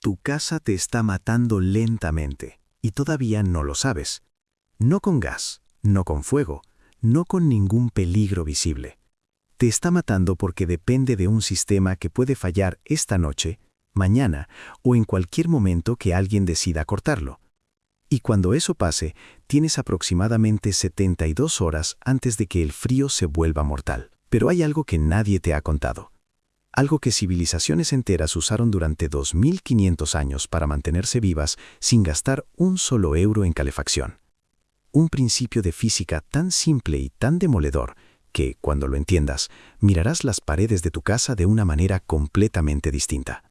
Tu casa te está matando lentamente, y todavía no lo sabes. No con gas, no con fuego, no con ningún peligro visible. Te está matando porque depende de un sistema que puede fallar esta noche, mañana o en cualquier momento que alguien decida cortarlo. Y cuando eso pase, tienes aproximadamente 72 horas antes de que el frío se vuelva mortal. Pero hay algo que nadie te ha contado. Algo que civilizaciones enteras usaron durante 2500 años para mantenerse vivas sin gastar un solo euro en calefacción. Un principio de física tan simple y tan demoledor que, cuando lo entiendas, mirarás las paredes de tu casa de una manera completamente distinta.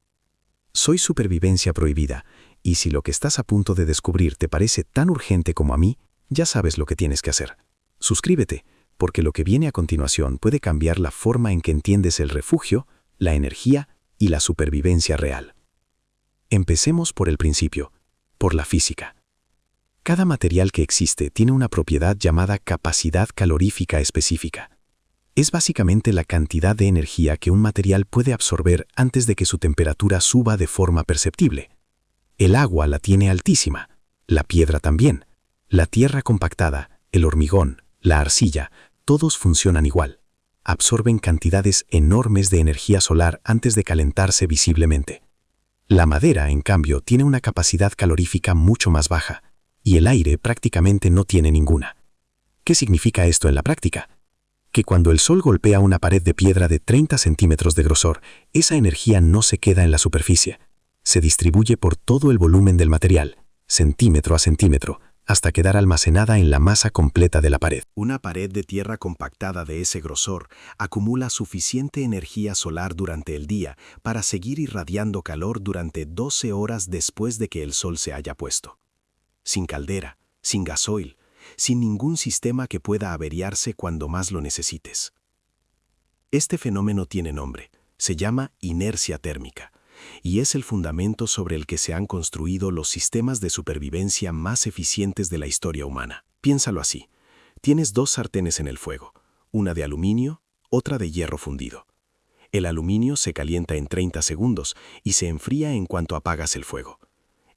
Soy Supervivencia Prohibida, y si lo que estás a punto de descubrir te parece tan urgente como a mí, ya sabes lo que tienes que hacer. Suscríbete, porque lo que viene a continuación puede cambiar la forma en que entiendes el refugio, la energía y la supervivencia real. Empecemos por el principio, por la física. Cada material que existe tiene una propiedad llamada capacidad calorífica específica. Es básicamente la cantidad de energía que un material puede absorber antes de que su temperatura suba de forma perceptible. El agua la tiene altísima, la piedra también, la tierra compactada, el hormigón, la arcilla, todos funcionan igual. Absorben cantidades enormes de energía solar antes de calentarse visiblemente. La madera, en cambio, tiene una capacidad calorífica mucho más baja, y el aire prácticamente no tiene ninguna. ¿Qué significa esto en la práctica? Que cuando el sol golpea una pared de piedra de 30 centímetros de grosor, esa energía no se queda en la superficie. Se distribuye por todo el volumen del material, centímetro a centímetro, hasta quedar almacenada en la masa completa de la pared. Una pared de tierra compactada de ese grosor acumula suficiente energía solar durante el día para seguir irradiando calor durante 12 horas después de que el sol se haya puesto. Sin caldera, sin gasoil, sin ningún sistema que pueda averiarse cuando más lo necesites. Este fenómeno tiene nombre, se llama inercia térmica, y es el fundamento sobre el que se han construido los sistemas de supervivencia más eficientes de la historia humana. Piénsalo así, tienes dos sartenes en el fuego, una de aluminio, otra de hierro fundido. El aluminio se calienta en 30 segundos y se enfría en cuanto apagas el fuego.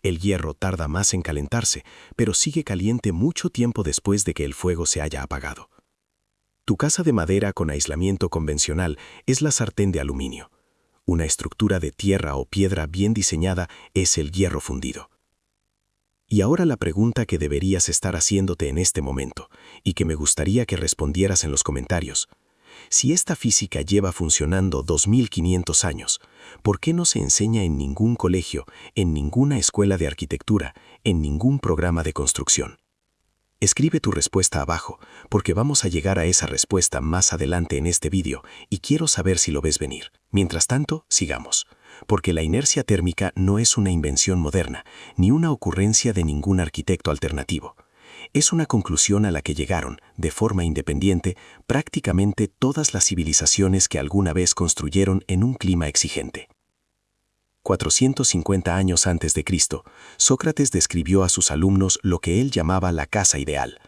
El hierro tarda más en calentarse, pero sigue caliente mucho tiempo después de que el fuego se haya apagado. Tu casa de madera con aislamiento convencional es la sartén de aluminio. Una estructura de tierra o piedra bien diseñada es el hierro fundido. Y ahora la pregunta que deberías estar haciéndote en este momento, y que me gustaría que respondieras en los comentarios. Si esta física lleva funcionando 2500 años, ¿por qué no se enseña en ningún colegio, en ninguna escuela de arquitectura, en ningún programa de construcción? Escribe tu respuesta abajo, porque vamos a llegar a esa respuesta más adelante en este vídeo y quiero saber si lo ves venir. Mientras tanto, sigamos, porque la inercia térmica no es una invención moderna, ni una ocurrencia de ningún arquitecto alternativo. Es una conclusión a la que llegaron, de forma independiente, prácticamente todas las civilizaciones que alguna vez construyeron en un clima exigente. 450 años antes de Cristo, Sócrates describió a sus alumnos lo que él llamaba la casa ideal.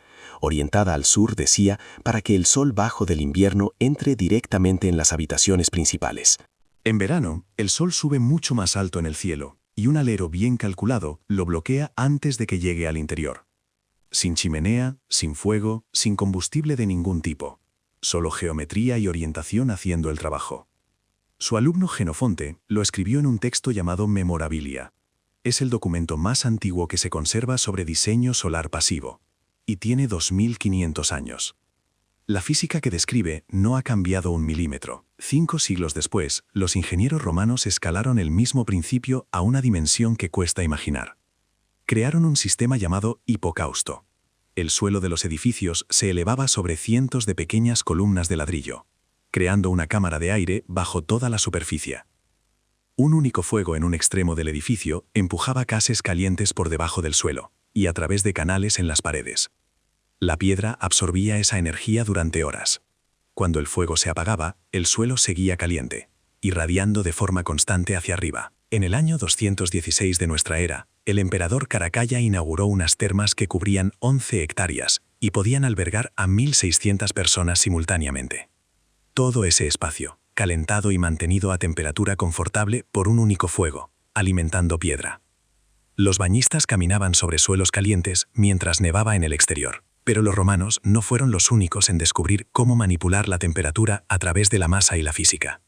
Orientada al sur, decía, para que el sol bajo del invierno entre directamente en las habitaciones principales. En verano, el sol sube mucho más alto en el cielo, y un alero bien calculado lo bloquea antes de que llegue al interior. Sin chimenea, sin fuego, sin combustible de ningún tipo. Solo geometría y orientación haciendo el trabajo. Su alumno Jenofonte lo escribió en un texto llamado Memorabilia. Es el documento más antiguo que se conserva sobre diseño solar pasivo, y tiene 2500 años. La física que describe no ha cambiado un milímetro. 5 siglos después, los ingenieros romanos escalaron el mismo principio a una dimensión que cuesta imaginar. Crearon un sistema llamado hipocausto. El suelo de los edificios se elevaba sobre cientos de pequeñas columnas de ladrillo, creando una cámara de aire bajo toda la superficie. Un único fuego en un extremo del edificio empujaba gases calientes por debajo del suelo y a través de canales en las paredes. La piedra absorbía esa energía durante horas. Cuando el fuego se apagaba, el suelo seguía caliente, irradiando de forma constante hacia arriba. En el año 216 de nuestra era, el emperador Caracalla inauguró unas termas que cubrían 11 hectáreas y podían albergar a 1600 personas simultáneamente. Todo ese espacio, calentado y mantenido a temperatura confortable por un único fuego, alimentando piedra. Los bañistas caminaban sobre suelos calientes mientras nevaba en el exterior. Pero los romanos no fueron los únicos en descubrir cómo manipular la temperatura a través de la masa y la física.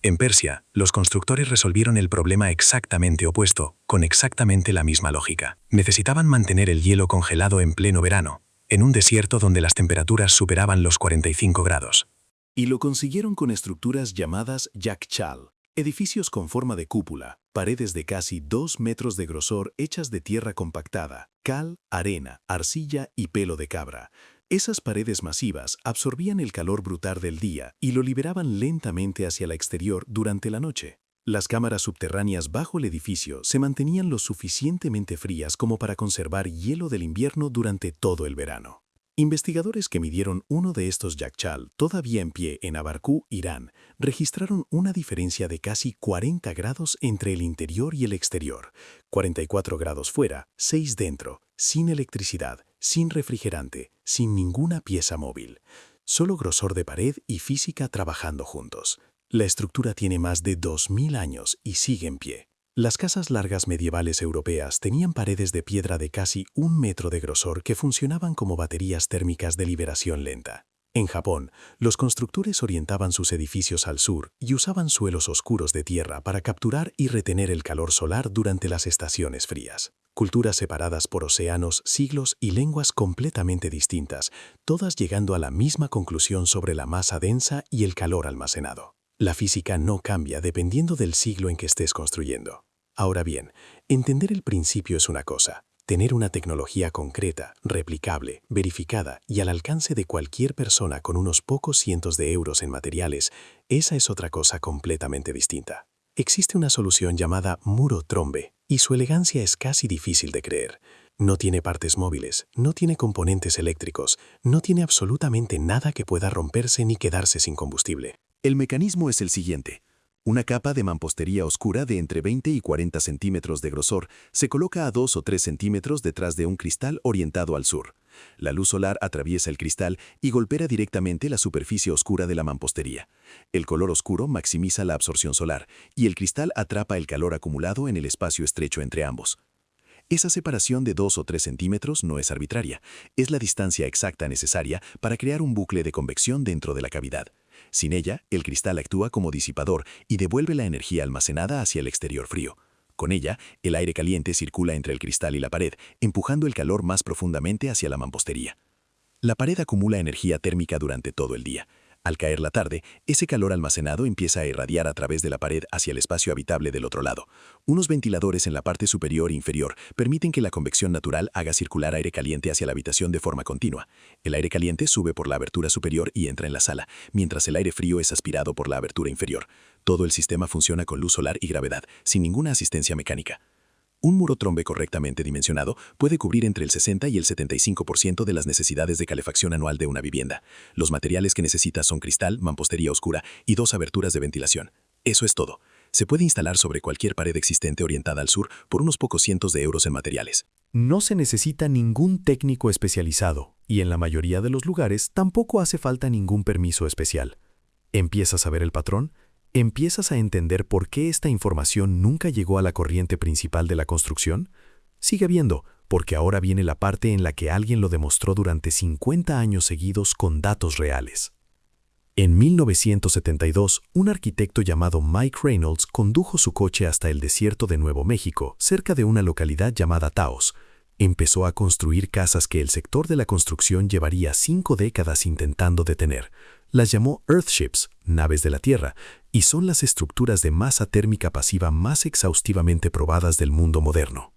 En Persia, los constructores resolvieron el problema exactamente opuesto, con exactamente la misma lógica. Necesitaban mantener el hielo congelado en pleno verano, en un desierto donde las temperaturas superaban los 45 grados. Y lo consiguieron con estructuras llamadas yakchal, edificios con forma de cúpula, paredes de casi 2 metros de grosor hechas de tierra compactada, cal, arena, arcilla y pelo de cabra. Esas paredes masivas absorbían el calor brutal del día y lo liberaban lentamente hacia el exterior durante la noche. Las cámaras subterráneas bajo el edificio se mantenían lo suficientemente frías como para conservar hielo del invierno durante todo el verano. Investigadores que midieron uno de estos yakchal todavía en pie en Abarkú, Irán, registraron una diferencia de casi 40 grados entre el interior y el exterior. 44 grados fuera, 6 dentro, sin electricidad, sin refrigerante, sin ninguna pieza móvil. Solo grosor de pared y física trabajando juntos. La estructura tiene más de 2000 años y sigue en pie. Las casas largas medievales europeas tenían paredes de piedra de casi 1 metro de grosor que funcionaban como baterías térmicas de liberación lenta. En Japón, los constructores orientaban sus edificios al sur y usaban suelos oscuros de tierra para capturar y retener el calor solar durante las estaciones frías. Culturas separadas por océanos, siglos y lenguas completamente distintas, todas llegando a la misma conclusión sobre la masa densa y el calor almacenado. La física no cambia dependiendo del siglo en que estés construyendo. Ahora bien, entender el principio es una cosa. Tener una tecnología concreta, replicable, verificada y al alcance de cualquier persona con unos pocos cientos de euros en materiales, esa es otra cosa completamente distinta. Existe una solución llamada muro trombe, y su elegancia es casi difícil de creer. No tiene partes móviles, no tiene componentes eléctricos, no tiene absolutamente nada que pueda romperse ni quedarse sin combustible. El mecanismo es el siguiente. Una capa de mampostería oscura de entre 20 y 40 centímetros de grosor se coloca a 2 o 3 centímetros detrás de un cristal orientado al sur. La luz solar atraviesa el cristal y golpea directamente la superficie oscura de la mampostería. El color oscuro maximiza la absorción solar y el cristal atrapa el calor acumulado en el espacio estrecho entre ambos. Esa separación de 2 o 3 centímetros no es arbitraria, es la distancia exacta necesaria para crear un bucle de convección dentro de la cavidad. Sin ella, el cristal actúa como disipador y devuelve la energía almacenada hacia el exterior frío. Con ella, el aire caliente circula entre el cristal y la pared, empujando el calor más profundamente hacia la mampostería. La pared acumula energía térmica durante todo el día. Al caer la tarde, ese calor almacenado empieza a irradiar a través de la pared hacia el espacio habitable del otro lado. Unos ventiladores en la parte superior e inferior permiten que la convección natural haga circular aire caliente hacia la habitación de forma continua. El aire caliente sube por la abertura superior y entra en la sala, mientras el aire frío es aspirado por la abertura inferior. Todo el sistema funciona con luz solar y gravedad, sin ninguna asistencia mecánica. Un muro trombe correctamente dimensionado puede cubrir entre el 60 y el 75% de las necesidades de calefacción anual de una vivienda. Los materiales que necesita son cristal, mampostería oscura y 2 aberturas de ventilación. Eso es todo. Se puede instalar sobre cualquier pared existente orientada al sur por unos pocos cientos de euros en materiales. No se necesita ningún técnico especializado y en la mayoría de los lugares tampoco hace falta ningún permiso especial. ¿Empiezas a ver el patrón? ¿Empiezas a entender por qué esta información nunca llegó a la corriente principal de la construcción? Sigue viendo, porque ahora viene la parte en la que alguien lo demostró durante 50 años seguidos con datos reales. En 1972, un arquitecto llamado Mike Reynolds condujo su coche hasta el desierto de Nuevo México, cerca de una localidad llamada Taos. Empezó a construir casas que el sector de la construcción llevaría 5 décadas intentando detener. Las llamó Earthships, naves de la Tierra, y son las estructuras de masa térmica pasiva más exhaustivamente probadas del mundo moderno.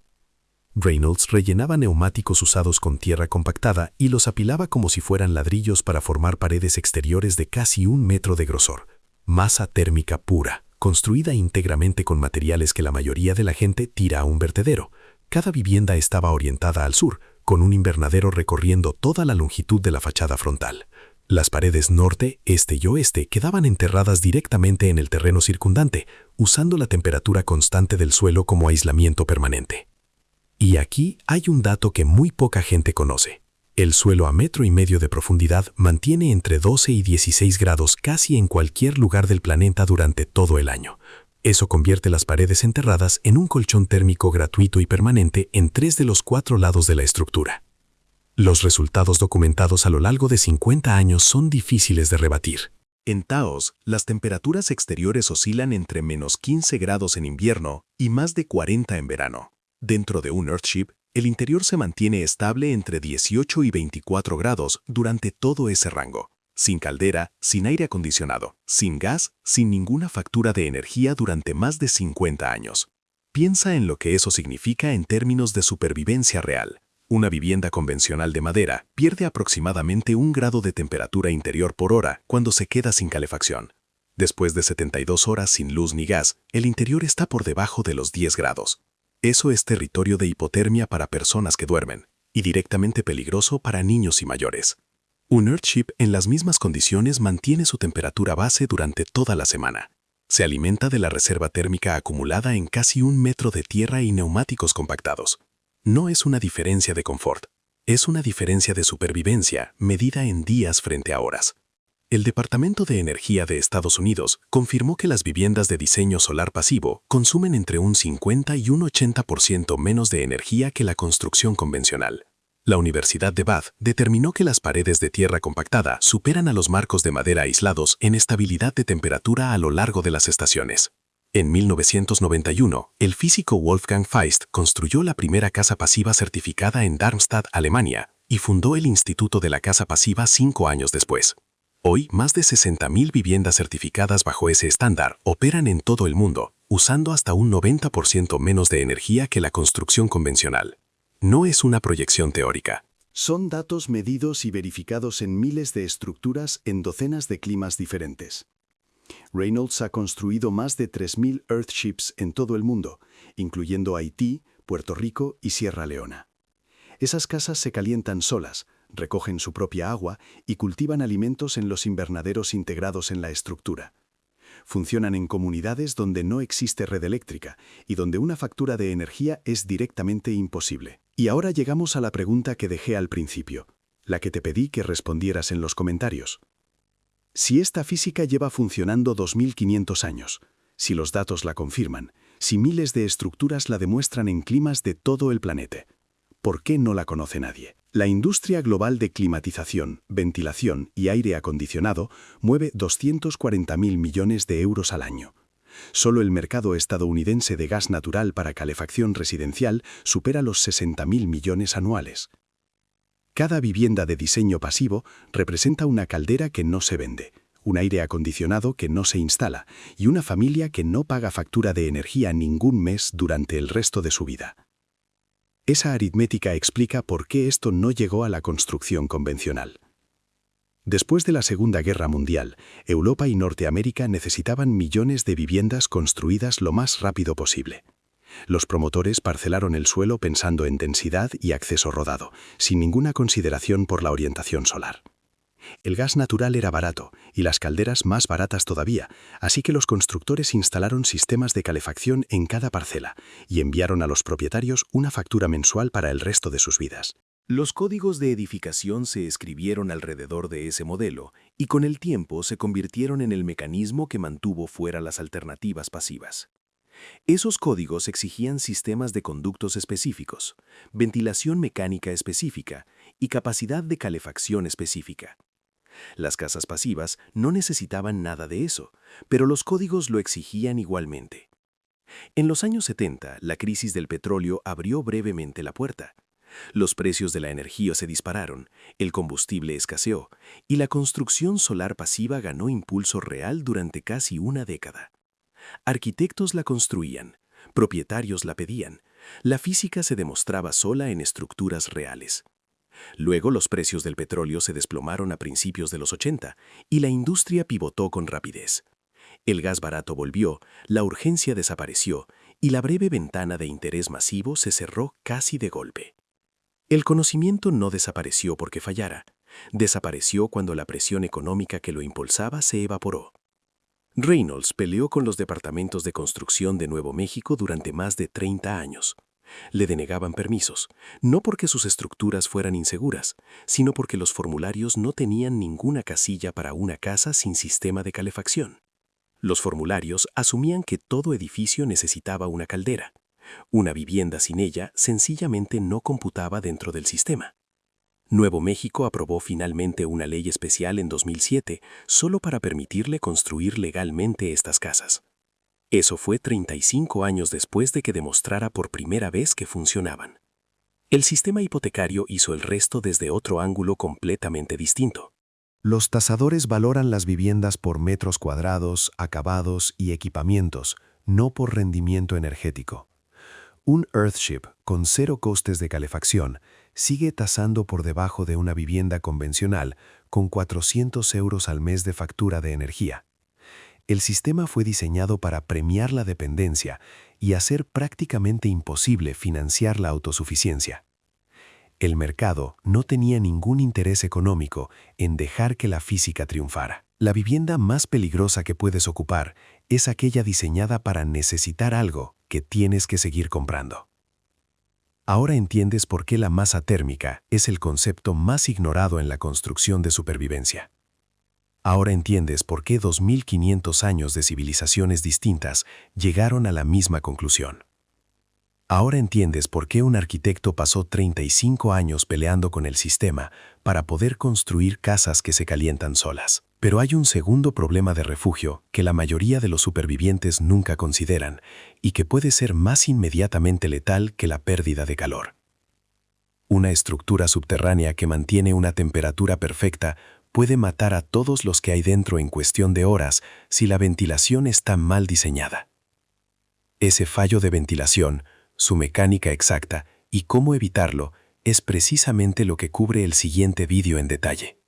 Reynolds rellenaba neumáticos usados con tierra compactada y los apilaba como si fueran ladrillos para formar paredes exteriores de casi 1 metro de grosor. Masa térmica pura, construida íntegramente con materiales que la mayoría de la gente tira a un vertedero. Cada vivienda estaba orientada al sur, con un invernadero recorriendo toda la longitud de la fachada frontal. Las paredes norte, este y oeste quedaban enterradas directamente en el terreno circundante, usando la temperatura constante del suelo como aislamiento permanente. Y aquí hay un dato que muy poca gente conoce. El suelo a 1,5 metros de profundidad mantiene entre 12 y 16 grados casi en cualquier lugar del planeta durante todo el año. Eso convierte las paredes enterradas en un colchón térmico gratuito y permanente en 3 de los 4 lados de la estructura. Los resultados documentados a lo largo de 50 años son difíciles de rebatir. En Taos, las temperaturas exteriores oscilan entre -15 grados en invierno y más de 40 en verano. Dentro de un Earthship, el interior se mantiene estable entre 18 y 24 grados durante todo ese rango. Sin caldera, sin aire acondicionado, sin gas, sin ninguna factura de energía durante más de 50 años. Piensa en lo que eso significa en términos de supervivencia real. Una vivienda convencional de madera pierde aproximadamente 1 grado de temperatura interior por hora cuando se queda sin calefacción. Después de 72 horas sin luz ni gas, el interior está por debajo de los 10 grados. Eso es territorio de hipotermia para personas que duermen, y directamente peligroso para niños y mayores. Un Earthship en las mismas condiciones mantiene su temperatura base durante toda la semana. Se alimenta de la reserva térmica acumulada en casi 1 metro de tierra y neumáticos compactados. No es una diferencia de confort, es una diferencia de supervivencia medida en días frente a horas. El Departamento de Energía de Estados Unidos confirmó que las viviendas de diseño solar pasivo consumen entre un 50 y un 80% menos de energía que la construcción convencional. La Universidad de Bath determinó que las paredes de tierra compactada superan a los marcos de madera aislados en estabilidad de temperatura a lo largo de las estaciones. En 1991, el físico Wolfgang Feist construyó la primera casa pasiva certificada en Darmstadt, Alemania, y fundó el Instituto de la Casa Pasiva 5 años después. Hoy, más de 60.000 viviendas certificadas bajo ese estándar operan en todo el mundo, usando hasta un 90% menos de energía que la construcción convencional. No es una proyección teórica. Son datos medidos y verificados en miles de estructuras en docenas de climas diferentes. Reynolds ha construido más de 3.000 Earthships en todo el mundo, incluyendo Haití, Puerto Rico y Sierra Leona. Esas casas se calientan solas, recogen su propia agua y cultivan alimentos en los invernaderos integrados en la estructura. Funcionan en comunidades donde no existe red eléctrica y donde una factura de energía es directamente imposible. Y ahora llegamos a la pregunta que dejé al principio, la que te pedí que respondieras en los comentarios. Si esta física lleva funcionando 2.500 años, si los datos la confirman, si miles de estructuras la demuestran en climas de todo el planeta, ¿por qué no la conoce nadie? La industria global de climatización, ventilación y aire acondicionado mueve 240.000 millones de euros al año. Solo el mercado estadounidense de gas natural para calefacción residencial supera los 60.000 millones anuales. Cada vivienda de diseño pasivo representa una caldera que no se vende, un aire acondicionado que no se instala y una familia que no paga factura de energía ningún mes durante el resto de su vida. Esa aritmética explica por qué esto no llegó a la construcción convencional. Después de la Segunda Guerra Mundial, Europa y Norteamérica necesitaban millones de viviendas construidas lo más rápido posible. Los promotores parcelaron el suelo pensando en densidad y acceso rodado, sin ninguna consideración por la orientación solar. El gas natural era barato y las calderas más baratas todavía, así que los constructores instalaron sistemas de calefacción en cada parcela y enviaron a los propietarios una factura mensual para el resto de sus vidas. Los códigos de edificación se escribieron alrededor de ese modelo y con el tiempo se convirtieron en el mecanismo que mantuvo fuera las alternativas pasivas. Esos códigos exigían sistemas de conductos específicos, ventilación mecánica específica y capacidad de calefacción específica. Las casas pasivas no necesitaban nada de eso, pero los códigos lo exigían igualmente. En los años 70, la crisis del petróleo abrió brevemente la puerta. Los precios de la energía se dispararon, el combustible escaseó y la construcción solar pasiva ganó impulso real durante casi una década. Arquitectos la construían, propietarios la pedían, la física se demostraba sola en estructuras reales. Luego los precios del petróleo se desplomaron a principios de los 80 y la industria pivotó con rapidez. El gas barato volvió, la urgencia desapareció y la breve ventana de interés masivo se cerró casi de golpe. El conocimiento no desapareció porque fallara, desapareció cuando la presión económica que lo impulsaba se evaporó. Reynolds peleó con los departamentos de construcción de Nuevo México durante más de 30 años. Le denegaban permisos, no porque sus estructuras fueran inseguras, sino porque los formularios no tenían ninguna casilla para una casa sin sistema de calefacción. Los formularios asumían que todo edificio necesitaba una caldera. Una vivienda sin ella sencillamente no computaba dentro del sistema. Nuevo México aprobó finalmente una ley especial en 2007 solo para permitirle construir legalmente estas casas. Eso fue 35 años después de que demostrara por primera vez que funcionaban. El sistema hipotecario hizo el resto desde otro ángulo completamente distinto. Los tasadores valoran las viviendas por metros cuadrados, acabados y equipamientos, no por rendimiento energético. Un Earthship con 0 costes de calefacción sigue tasando por debajo de una vivienda convencional con 400 euros al mes de factura de energía. El sistema fue diseñado para premiar la dependencia y hacer prácticamente imposible financiar la autosuficiencia. El mercado no tenía ningún interés económico en dejar que la física triunfara. La vivienda más peligrosa que puedes ocupar es aquella diseñada para necesitar algo que tienes que seguir comprando. Ahora entiendes por qué la masa térmica es el concepto más ignorado en la construcción de supervivencia. Ahora entiendes por qué 2500 años de civilizaciones distintas llegaron a la misma conclusión. Ahora entiendes por qué un arquitecto pasó 35 años peleando con el sistema para poder construir casas que se calientan solas. Pero hay un segundo problema de refugio que la mayoría de los supervivientes nunca consideran y que puede ser más inmediatamente letal que la pérdida de calor. Una estructura subterránea que mantiene una temperatura perfecta puede matar a todos los que hay dentro en cuestión de horas si la ventilación está mal diseñada. Ese fallo de ventilación, su mecánica exacta y cómo evitarlo es precisamente lo que cubre el siguiente vídeo en detalle.